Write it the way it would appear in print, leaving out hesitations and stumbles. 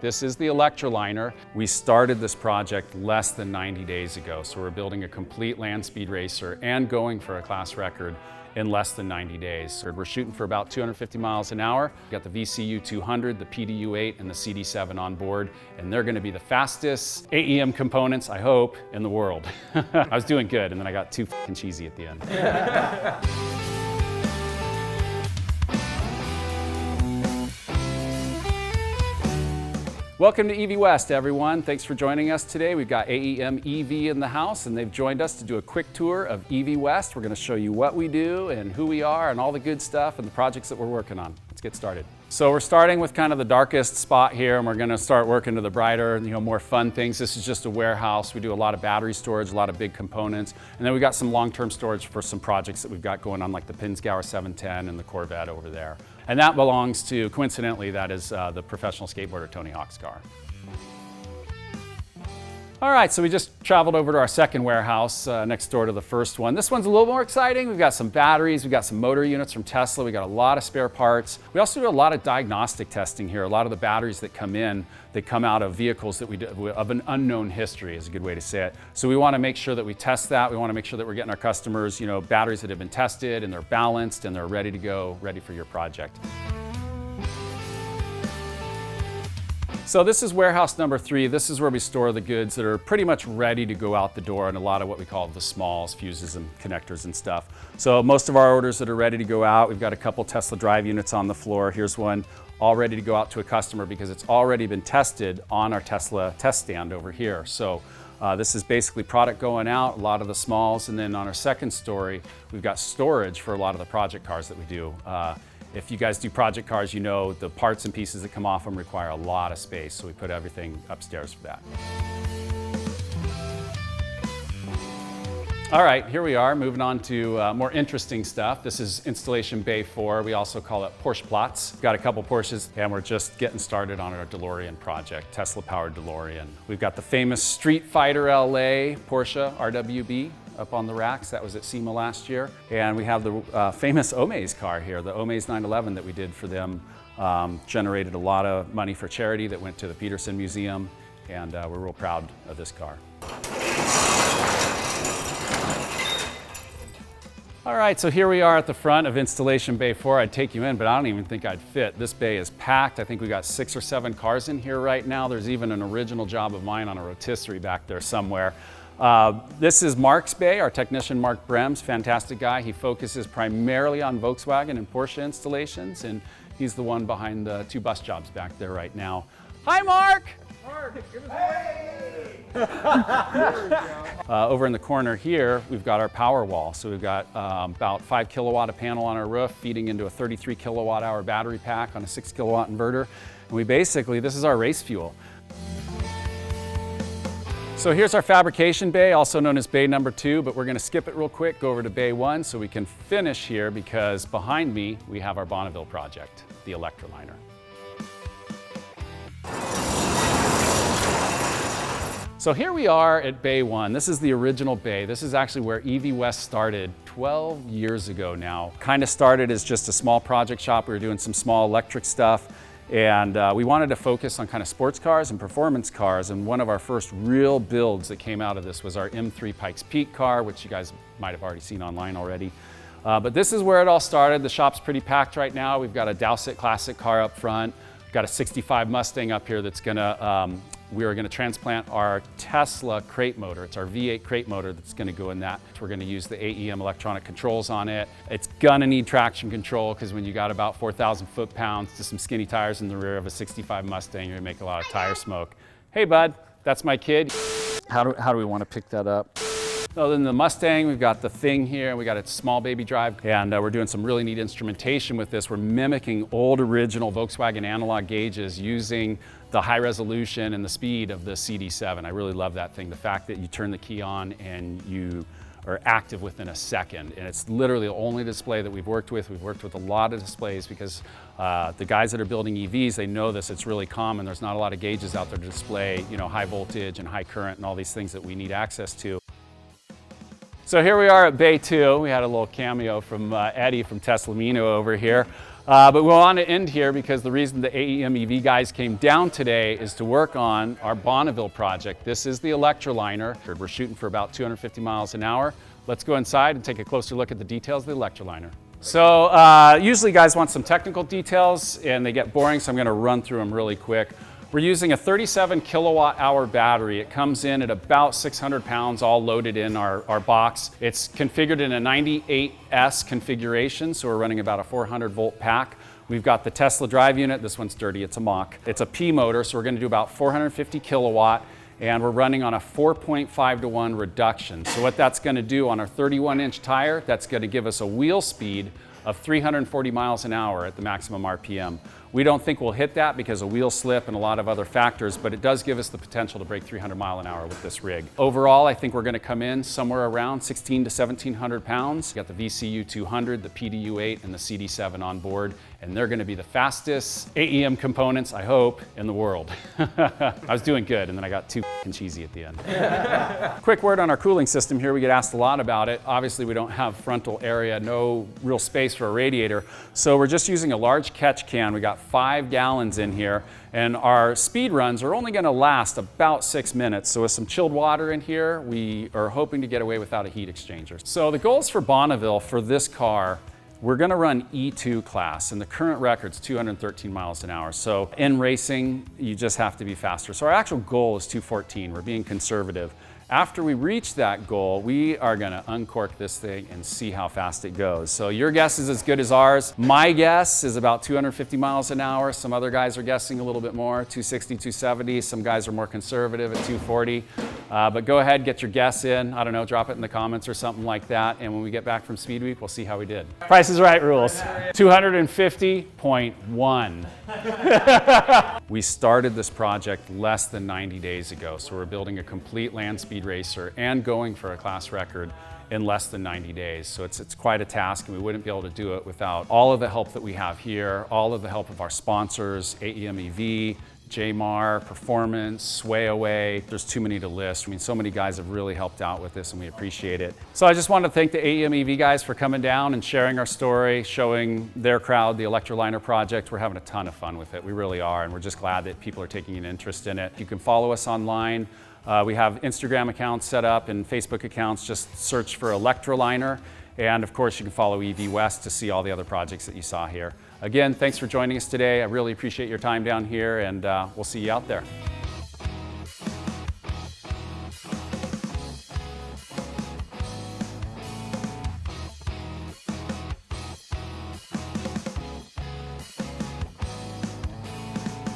This is the Electra Liner. We started this project less than 90 days ago, so we're building a complete land speed racer and going for a class record in less than 90 days. We're shooting for about 250 miles an hour. We've got the VCU 200, the PDU 8, and the CD7 on board, and they're gonna be the fastest AEM components, I hope, in the world. I was doing good, and then I got too fucking cheesy at the end. Welcome to EV West, everyone. Thanks for joining us today. We've got AEM EV in the house, and they've joined us to do a quick tour of EV West. We're going to show you what we do and who we are and all the good stuff and the projects that we're working on. Let's get started. So we're starting with kind of the darkest spot here, and we're going to start working to the brighter, more fun things. This is just a warehouse. We do a lot of battery storage, a lot of big components, and then we got some long-term storage for some projects that we've got going on, like the Pinzgauer 710 and the Corvette over there. And that belongs to, coincidentally, that is the professional skateboarder Tony Hawk's car. All right, so we just traveled over to our second warehouse next door to the first one. This one's a little more exciting. We've got some batteries, we've got some motor units from Tesla, we got a lot of spare parts. We also do a lot of diagnostic testing here. A lot of the batteries that come in, they come out of vehicles that we do, of an unknown history is a good way to say it. So we want to make sure that we test that. We want to make sure that we're getting our customers, batteries that have been tested and they're balanced and they're ready to go, ready for your project. So this is warehouse number 3. This is where we store the goods that are pretty much ready to go out the door, and a lot of what we call the smalls, fuses and connectors and stuff. So most of our orders that are ready to go out, we've got a couple Tesla drive units on the floor. Here's one all ready to go out to a customer because it's already been tested on our Tesla test stand over here. So this is basically product going out, a lot of the smalls, and then on our second story, we've got storage for a lot of the project cars that we do. If you guys do project cars, the parts and pieces that come off them require a lot of space, so we put everything upstairs for that. All right, here we are, moving on to more interesting stuff. This is Installation Bay 4. We also call it Porsche Plots. We've got a couple Porsches, and we're just getting started on our DeLorean project, Tesla-powered DeLorean. We've got the famous Street Fighter LA Porsche RWB up on the racks. That was at SEMA last year. And we have the famous Omaze car here, the Omaze 911 that we did for them. Generated a lot of money for charity that went to the Peterson Museum, and we're real proud of this car. All right, so here we are at the front of Installation Bay 4. I'd take you in, but I don't even think I'd fit. This bay is packed. I think we got 6 or 7 cars in here right now. There's even an original job of mine on a rotisserie back there somewhere. This is Mark's bay, our technician Mark Brems, fantastic guy. He focuses primarily on Volkswagen and Porsche installations, and he's the one behind the 2 bus jobs back there right now. Hi, Mark! Mark, give us a wave! Over in the corner here, we've got our power wall. So we've got about 5 kilowatt of panel on our roof feeding into a 33 kilowatt hour battery pack on a 6 kilowatt inverter. And we basically, this is our race fuel. So here's our fabrication bay, also known as bay number 2, but we're gonna skip it real quick, go over to bay 1 so we can finish here because behind me, we have our Bonneville project, the Electraliner. So here we are at Bay 1. This is the original bay. This is actually where EV West started 12 years ago now. Kind of started as just a small project shop. We were doing some small electric stuff, and we wanted to focus on kind of sports cars and performance cars, and one of our first real builds that came out of this was our M3 Pikes Peak car, which you guys might have already seen online already. But this is where it all started. The shop's pretty packed right now. We've got a Dowsett Classic car up front. We've got a 65 Mustang up here that's gonna, we are going to transplant our Tesla crate motor. It's our V8 crate motor that's going to go in that. We're going to use the AEM electronic controls on it. It's going to need traction control because when you got about 4,000 foot-pounds to some skinny tires in the rear of a 65 Mustang, you're going to make a lot of tire smoke. Hey, bud, that's my kid. How do we want to pick that up? Other than the Mustang, we've got the Thing here. We got a small baby drive, and we're doing some really neat instrumentation with this. We're mimicking old original Volkswagen analog gauges using the high resolution and the speed of the CD7. I really love that thing. The fact that you turn the key on and you are active within a second. And it's literally the only display that we've worked with. We've worked with a lot of displays because the guys that are building EVs, they know this. It's really common. There's not a lot of gauges out there to display, high voltage and high current and all these things that we need access to. So here we are at Bay 2. We had a little cameo from Eddie from Teslamino over here. But we want to end here because the reason the AEM EV guys came down today is to work on our Bonneville project. This is the Electra Liner. We're shooting for about 250 miles an hour. Let's go inside and take a closer look at the details of the Electra Liner. So usually guys want some technical details and they get boring, so I'm going to run through them really quick. We're using a 37 kilowatt hour battery. It comes in at about 600 pounds, all loaded in our box. It's configured in a 98S configuration, so we're running about a 400 volt pack. We've got the Tesla drive unit. This one's dirty, it's a mock. It's a P motor, so we're gonna do about 450 kilowatt, and we're running on a 4.5 to 1 reduction. So what that's gonna do on our 31-inch tire, that's gonna give us a wheel speed of 340 miles an hour at the maximum RPM. We don't think we'll hit that because of wheel slip and a lot of other factors, but it does give us the potential to break 300 mile an hour with this rig. Overall, I think we're gonna come in somewhere around 16 to 1700 pounds. We got the VCU 200, the PDU 8, and the CD7 on board, and they're gonna be the fastest AEM components, I hope, in the world. I was doing good, and then I got too cheesy at the end. Quick word on our cooling system here. We get asked a lot about it. Obviously, we don't have frontal area, no real space for a radiator, so we're just using a large catch can. We got 5 gallons in here, and our speed runs are only gonna last about 6 minutes. So with some chilled water in here, we are hoping to get away without a heat exchanger. So the goals for Bonneville for this car, we're gonna run E2 class, and the current record's 213 miles an hour. So in racing, you just have to be faster. So our actual goal is 214, we're being conservative. After we reach that goal, we are gonna uncork this thing and see how fast it goes. So your guess is as good as ours. My guess is about 250 miles an hour. Some other guys are guessing a little bit more, 260, 270. Some guys are more conservative at 240. But go ahead, get your guess in. I don't know, drop it in the comments or something like that. And when we get back from Speed Week, we'll see how we did. Price is Right rules. 250.1. We started this project less than 90 days ago. So we're building a complete land speed racer and going for a class record in less than 90 days. So it's quite a task, and we wouldn't be able to do it without all of the help that we have here, all of the help of our sponsors, AEM EV, JMAR, Performance, Sway Away. There's too many to list. I mean, so many guys have really helped out with this, and we appreciate it. So I just wanted to thank the AEM EV guys for coming down and sharing our story, showing their crowd the Electra Liner project. We're having a ton of fun with it. We really are, and we're just glad that people are taking an interest in it. You can follow us online. We have Instagram accounts set up and Facebook accounts. Just search for Electraliner. And of course, you can follow EV West to see all the other projects that you saw here. Again, thanks for joining us today. I really appreciate your time down here, and we'll see you out there.